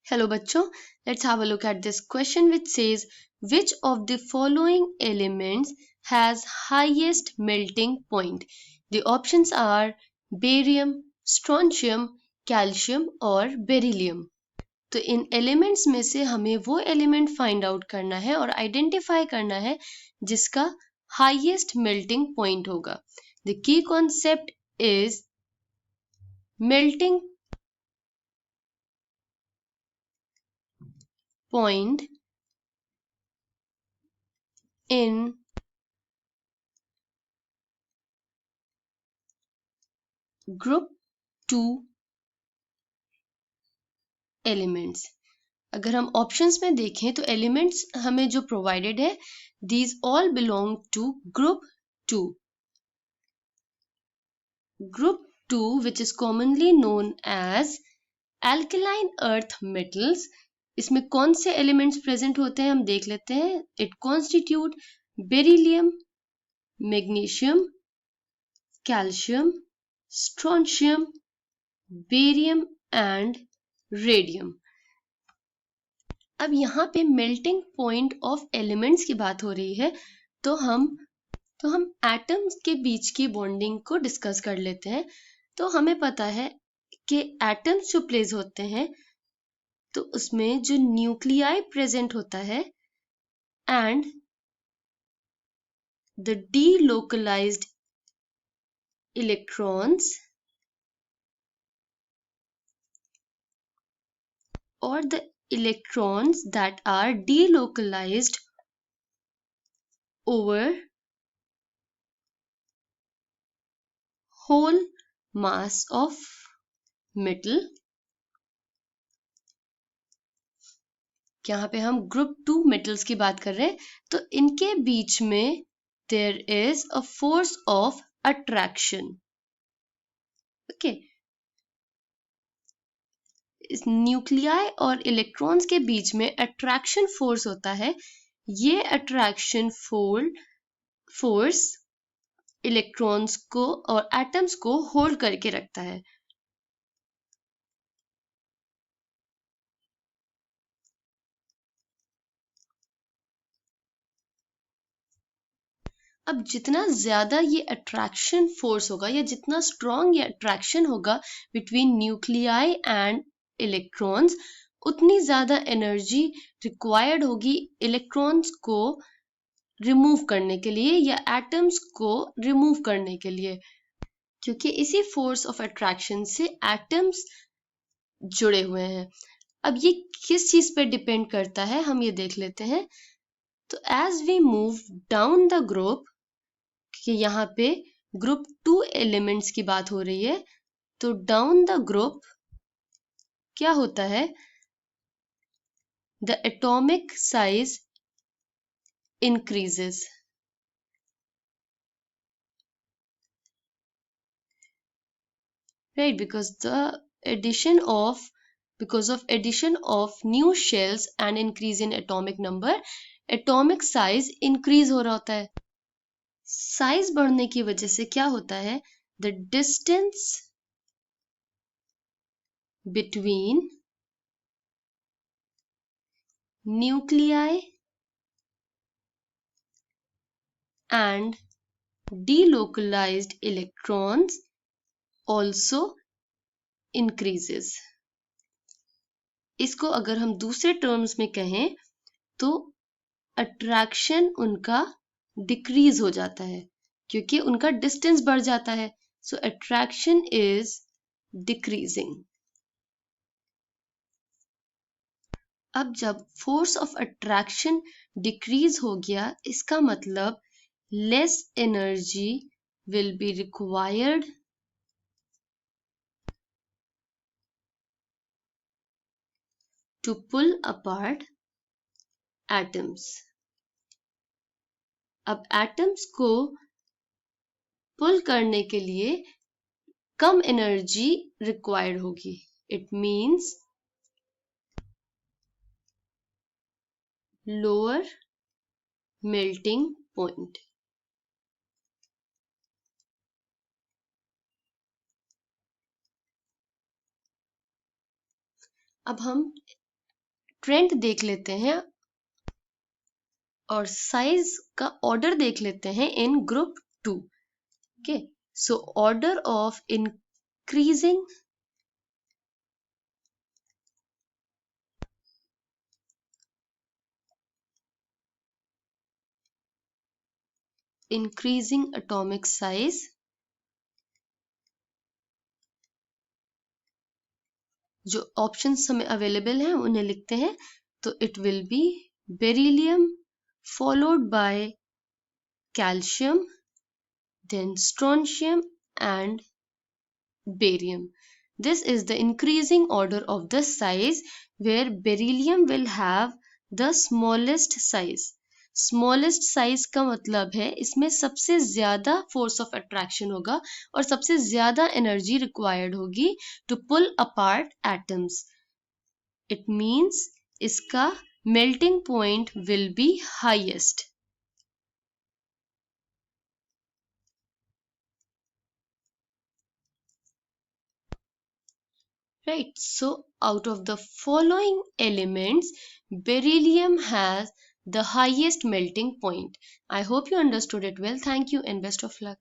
Hello bachcho, let's have a look at this question which says which of the following elements has highest melting point? The options are barium, strontium, calcium और beryllium. तो इन elements में से हमें वो element find out करना है और identify करना है जिसका हाईएस्ट मेल्टिंग पॉइंट होगा. The key concept is melting point in group 2 elements. अगर हम ऑप्शंस में देखें तो एलिमेंट्स हमें जो प्रोवाइडेड है these all belong to group 2. Group 2 which is commonly known as alkaline earth metals. इसमें कौन से एलिमेंट्स प्रेजेंट होते हैं हम देख लेते हैं. It constitute beryllium, magnesium, calcium, strontium, barium and radium. अब यहाँ पे मेल्टिंग पॉइंट ऑफ एलिमेंट्स की बात हो रही है तो हम एटम्स के बीच की बॉन्डिंग को डिस्कस कर लेते हैं. तो हमें पता है कि एटम्स जो प्लेस होते हैं तो उसमें जो न्यूक्लियाई प्रेजेंट होता है and the delocalised electrons or the electrons that are delocalized over whole mass of metal. यहाँ पे हम ग्रुप 2 मेटल्स की बात कर रहे हैं तो इनके बीच में there is a force of attraction. Okay, इस न्यूक्लियाई और इलेक्ट्रॉन्स के बीच में अट्रैक्शन फोर्स होता है. ये अट्रैक्शन फोर्स इलेक्ट्रॉन्स को और एटम्स को होल्ड करके रखता है. अब जितना ज्यादा ये अट्रैक्शन फोर्स होगा या जितना स्ट्रॉन्ग ये अट्रैक्शन होगा बिटवीन न्यूक्लियाई एंड इलेक्ट्रॉन्स उतनी ज्यादा एनर्जी रिक्वायर्ड होगी इलेक्ट्रॉन्स को रिमूव करने के लिए या एटम्स को रिमूव करने के लिए, क्योंकि इसी फोर्स ऑफ अट्रैक्शन से एटम्स जुड़े हुए हैं. अब ये किस चीज पे डिपेंड करता है हम ये देख लेते हैं. तो as we move down the group, कि यहाँ पे ग्रुप 2 एलिमेंट्स की बात हो रही है तो डाउन द ग्रुप क्या होता है, the atomic size increases. Right, because of addition of new shells and increase in atomic number, atomic size increase हो रहा होता है. साइज बढ़ने की वजह से क्या होता है, the distance between nuclei and delocalized electrons also increases. इसको अगर हम दूसरे टर्म्स में कहें तो अट्रैक्शन उनका डिक्रीज हो जाता है क्योंकि उनका डिस्टेंस बढ़ जाता है. सो अट्रैक्शन इज डिक्रीजिंग. अब जब फोर्स ऑफ अट्रैक्शन डिक्रीज हो गया इसका मतलब less energy will be required to pull apart atoms. अब एटम्स को पुल करने के लिए कम एनर्जी रिक्वायर्ड होगी. It means lower melting point. अब हम ट्रेंड देख लेते हैं और साइज का ऑर्डर देख लेते हैं in group 2. Okay, so order of increasing atomic size जो ऑप्शंस हमें अवेलेबल हैं उन्हें लिखते हैं. तो it will be beryllium followed by calcium, then strontium and barium. This is the increasing order of the size where beryllium will have the smallest size. Smallest size का मतलब है इसमें सबसे ज्यादा फोर्स ऑफ अट्रैक्शन होगा और सबसे ज्यादा एनर्जी रिक्वायर्ड होगी to pull apart atoms. It means इसका melting point will be highest. Right, so out of the following elements, beryllium has the highest melting point. I hope you understood it well. Thank you and best of luck.